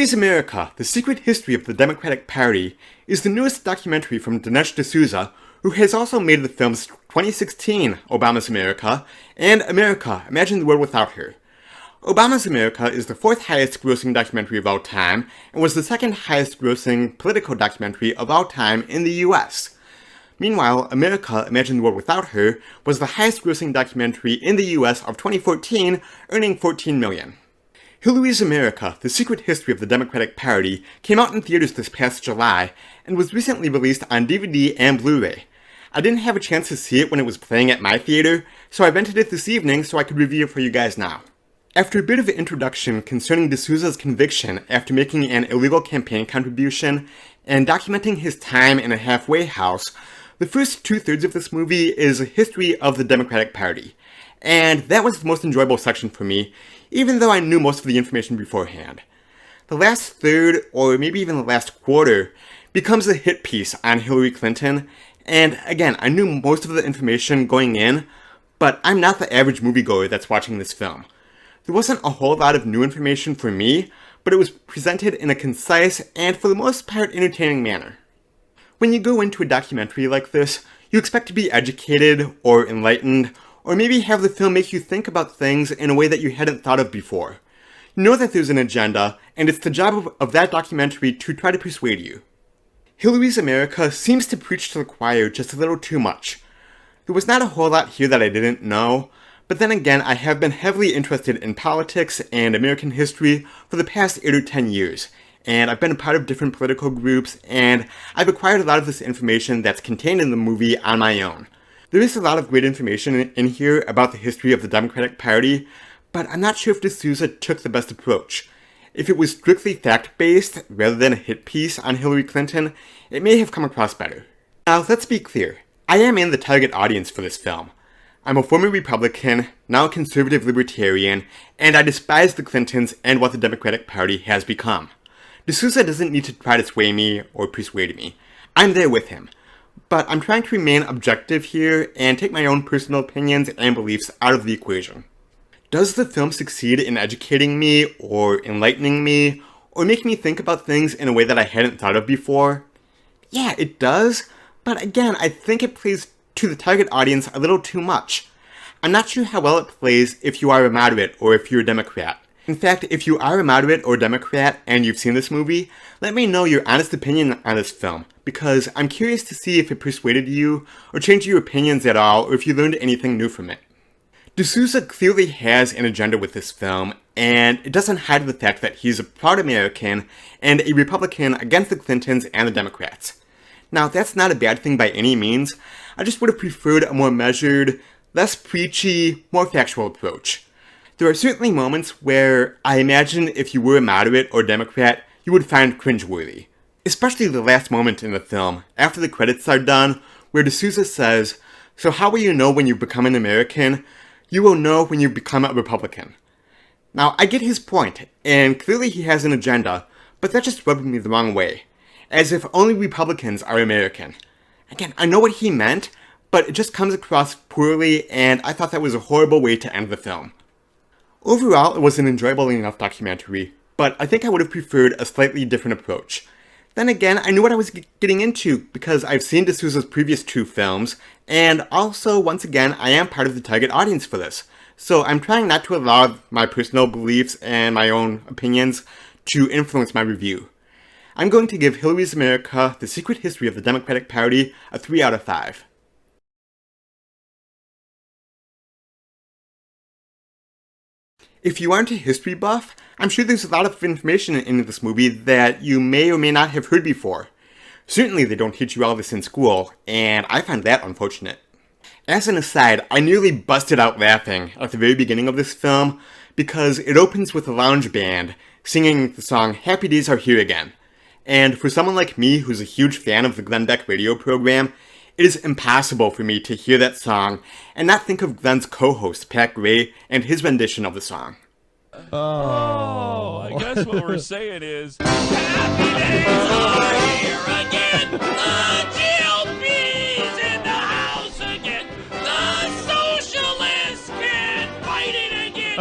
Hillary's America, The Secret History of the Democratic Party is the newest documentary from Dinesh D'Souza, who has also made the films 2016 Obama's America and America, Imagine the World Without Her. Obama's America is the fourth highest grossing documentary of all time and was the second highest grossing political documentary of all time in the US. Meanwhile, America, Imagine the World Without Her was the highest grossing documentary in the US of 2014, earning $14 million. Hillary's America, The Secret History of the Democratic Party came out in theaters this past July and was recently released on DVD and Blu-ray. I didn't have a chance to see it when it was playing at my theater, so I rented it this evening so I could review it for you guys now. After a bit of an introduction concerning D'Souza's conviction after making an illegal campaign contribution and documenting his time in a halfway house, the first two-thirds of this movie is a history of the Democratic Party. And that was the most enjoyable section for me, even though I knew most of the information beforehand. The last third, or maybe even the last quarter, becomes a hit piece on Hillary Clinton, and again, I knew most of the information going in, but I'm not the average moviegoer that's watching this film. There wasn't a whole lot of new information for me, but it was presented in a concise and for the most part entertaining manner. When you go into a documentary like this, you expect to be educated or enlightened, or maybe have the film make you think about things in a way that you hadn't thought of before. You know that there's an agenda, and it's the job of that documentary to try to persuade you. Hillary's America seems to preach to the choir just a little too much. There was not a whole lot here that I didn't know, but then again, I have been heavily interested in politics and American history for the past 8 or 10 years, and I've been a part of different political groups, and I've acquired a lot of this information that's contained in the movie on my own. There is a lot of great information in here about the history of the Democratic Party, but I'm not sure if D'Souza took the best approach. If it was strictly fact-based, rather than a hit piece on Hillary Clinton, it may have come across better. Now, let's be clear. I am in the target audience for this film. I'm a former Republican, now a conservative libertarian, and I despise the Clintons and what the Democratic Party has become. D'Souza doesn't need to try to sway me or persuade me. I'm there with him. But I'm trying to remain objective here and take my own personal opinions and beliefs out of the equation. Does the film succeed in educating me, or enlightening me, or making me think about things in a way that I hadn't thought of before? Yeah, it does, but again, I think it plays to the target audience a little too much. I'm not sure how well it plays if you are a moderate or if you're a Democrat. In fact, if you are a moderate or Democrat and you've seen this movie, let me know your honest opinion on this film, because I'm curious to see if it persuaded you, or changed your opinions at all, or if you learned anything new from it. D'Souza clearly has an agenda with this film, and it doesn't hide the fact that he's a proud American and a Republican against the Clintons and the Democrats. Now, that's not a bad thing by any means. I just would have preferred a more measured, less preachy, more factual approach. There are certainly moments where I imagine if you were a moderate or Democrat, you would find cringeworthy. Especially the last moment in the film, after the credits are done, where D'Souza says, "So how will you know when you become an American? You will know when you become a Republican." Now, I get his point, and clearly he has an agenda, but that just rubbed me the wrong way. As if only Republicans are American. Again, I know what he meant, but it just comes across poorly, and I thought that was a horrible way to end the film. Overall, it was an enjoyable enough documentary, but I think I would have preferred a slightly different approach. Then again, I knew what I was getting into because I've seen D'Souza's previous 2 films, and also, once again, I am part of the target audience for this. So I'm trying not to allow my personal beliefs and my own opinions to influence my review. I'm going to give Hillary's America, The Secret History of the Democratic Party, a 3 out of 5. If you aren't a history buff, I'm sure there's a lot of information in this movie that you may or may not have heard before. Certainly they don't teach you all this in school, and I find that unfortunate. As an aside, I nearly busted out laughing at the very beginning of this film because it opens with a lounge band singing the song Happy Days Are Here Again. And for someone like me who's a huge fan of the Glenn Beck radio program, it is impossible for me to hear that song and not think of Glenn's co-host, Pat Gray, and his rendition of the song. Oh, I guess what we're saying is Happy Days are here again. The GOP's in the house again. The socialists can't fight it again.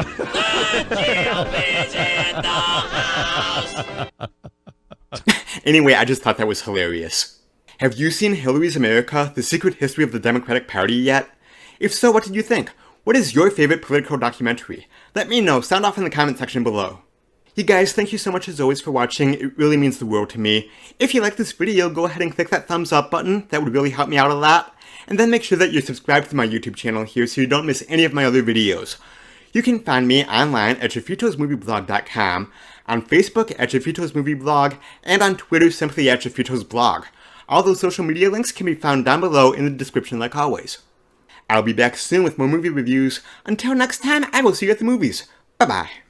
GOP's in the house. Anyway, I just thought that was hilarious. Have you seen Hillary's America, The Secret History of the Democratic Party yet? If so, what did you think? What is your favorite political documentary? Let me know, sound off in the comment section below. You guys, thank you so much as always for watching, it really means the world to me. If you like this video, go ahead and click that thumbs up button, that would really help me out a lot. And then make sure that you're subscribed to my YouTube channel here so you don't miss any of my other videos. You can find me online at Jeffito'sMovieBlog.com, on Facebook at Jeffito'sMovieBlog, and on Twitter simply at Jeffito'sBlog. All those social media links can be found down below in the description like always. I'll be back soon with more movie reviews. Until next time, I will see you at the movies. Bye-bye.